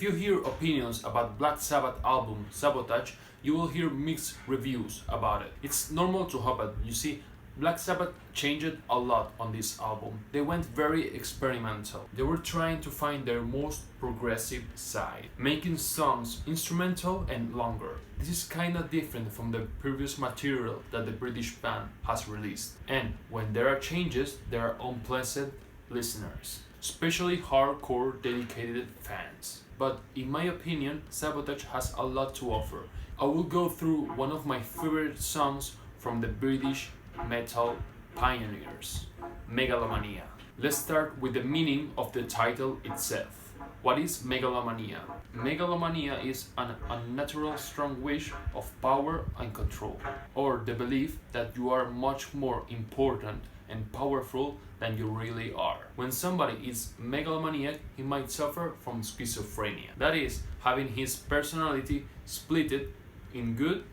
you hear opinions about Black Sabbath album Sabotage, you will hear mixed reviews about it. It's normal to happen. You see, Black Sabbath changed a lot on this album. They went very experimental. They were trying to find their most progressive side, making songs instrumental and longer. This is kinda different from the previous material that the British band has released. And when there are changes, there are unpleasant listeners, especially hardcore dedicated fans. But in my opinion, Sabotage has a lot to offer. I will go through one of my favorite songs from the British metal pioneers, Megalomania. Let's start with the meaning of the title itself. What is Megalomania? Megalomania is an unnatural strong wish of power and control, or the belief that you are much more important and powerful than you really are. When somebody is megalomaniac, he might suffer from schizophrenia. That is, having his personality splitted in good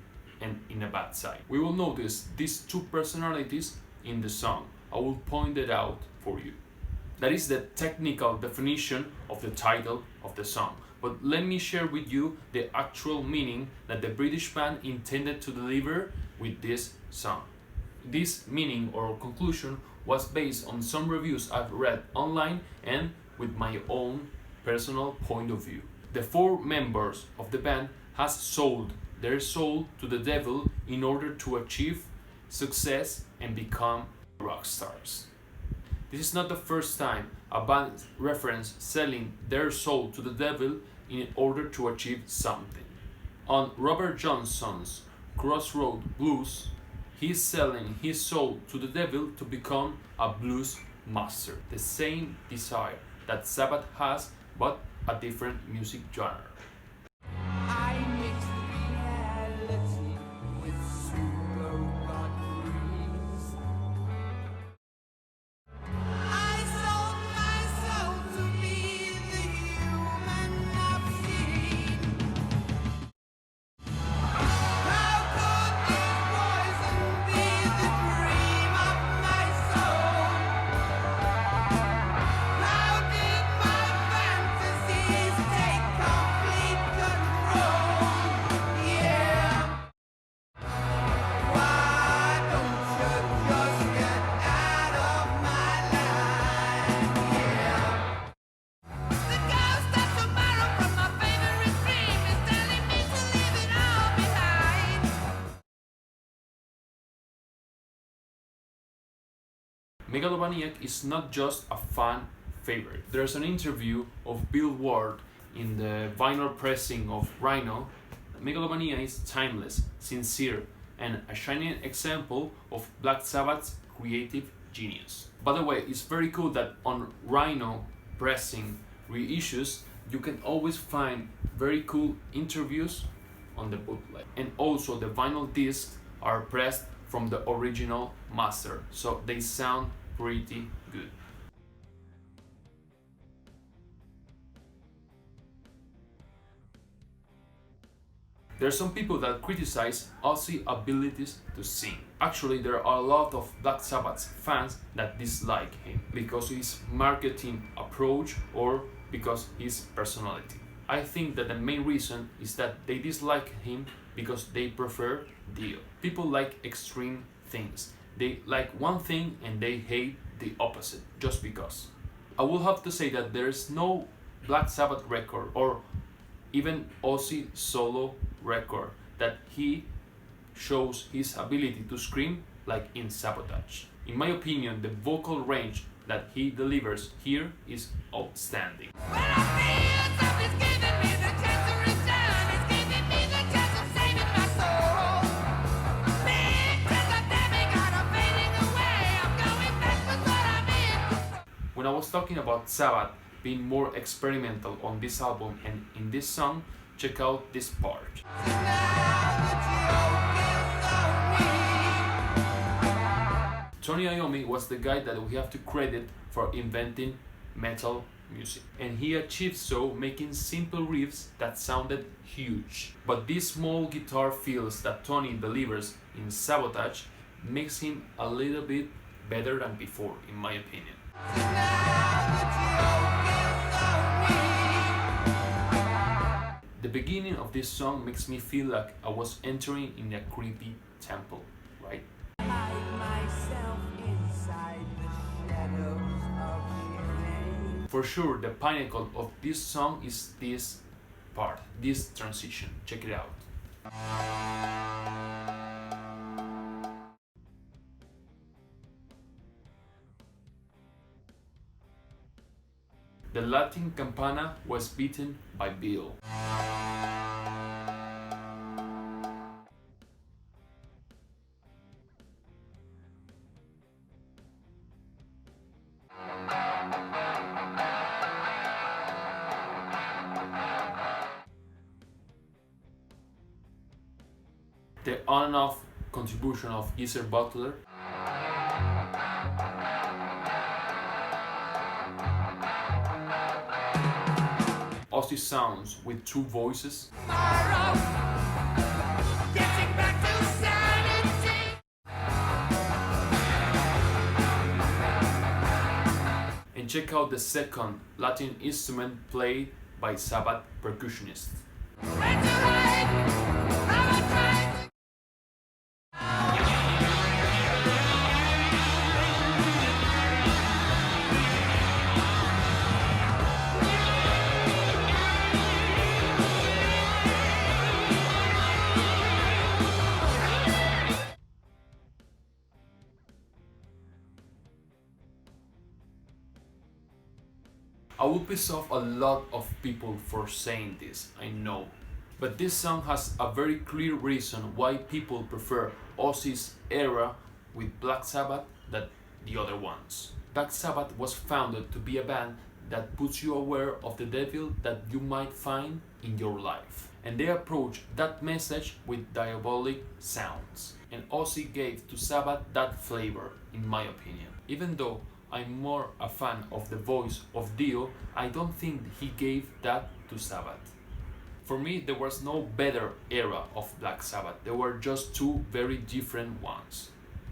and in a bad side. We will notice these two personalities in the song. I will point it out for you. That is the technical definition of the title of the song. But let me share with you the actual meaning that the British band intended to deliver with this song. This meaning or conclusion was based on some reviews I've read online and with my own personal point of view. The 4 members of the band has sold their soul to the devil in order to achieve success and become rock stars. This is not the first time a band reference selling their soul to the devil in order to achieve something. On Robert Johnson's Crossroad Blues, he's selling his soul to the devil to become a blues master. The same desire that Sabbath has, but a different music genre. Megalomaniac is not just a fan favorite. There's an interview of Bill Ward in the vinyl pressing of Rhino. Megalomania is timeless, sincere, and a shining example of Black Sabbath's creative genius. By the way, it's very cool that on Rhino pressing reissues, you can always find very cool interviews on the bootleg. And also the vinyl discs are pressed from the original master, so they sound pretty good. There are some people that criticize Ozzy's abilities to sing. Actually, there are a lot of Black Sabbath fans that dislike him because of his marketing approach or because his personality. I think that the main reason is that they dislike him because they prefer Dio. People like extreme things. They like one thing and they hate the opposite just because. I will have to say that there is no Black Sabbath record or even Ozzy solo record that he shows his ability to scream like in Sabotage. In my opinion, the vocal range that he delivers here is outstanding. When I was talking about Sabbath being more experimental on this album and in this song, check out this part. Tony Iommi was the guy that we have to credit for inventing metal music, and he achieved so making simple riffs that sounded huge. But these small guitar fills that Tony delivers in Sabotage makes him a little bit better than before, in my opinion. beginning of this song makes me feel like I was entering in a creepy temple, right? Hide myself inside the shadows of your name. For sure, the pinnacle of this song is this part, this transition. Check it out. The Latin campana was beaten by Bill. The on and off contribution of Geezer Butler. Ozzy sounds with two voices. And check out the second Latin instrument played by Sabbath percussionists. I will piss off a lot of people for saying this, I know. But this song has a very clear reason why people prefer Ozzy's era with Black Sabbath than the other ones. Black Sabbath was founded to be a band that puts you aware of the devil that you might find in your life. And they approach that message with diabolic sounds. And Ozzy gave to Sabbath that flavor, in my opinion. Even though I'm more a fan of the voice of Dio, I don't think he gave that to Sabbath. For me, there was no better era of Black Sabbath. There were just two very different ones.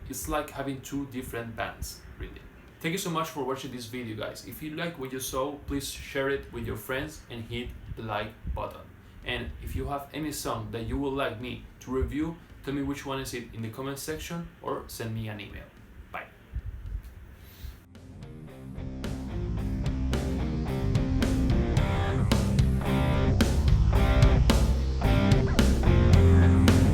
It's like having two different bands, really. Thank you so much for watching this video, guys. If you like what you saw, please share it with your friends and hit the like button. And if you have any song that you would like me to review, tell me which one is it in the comment section or send me an email.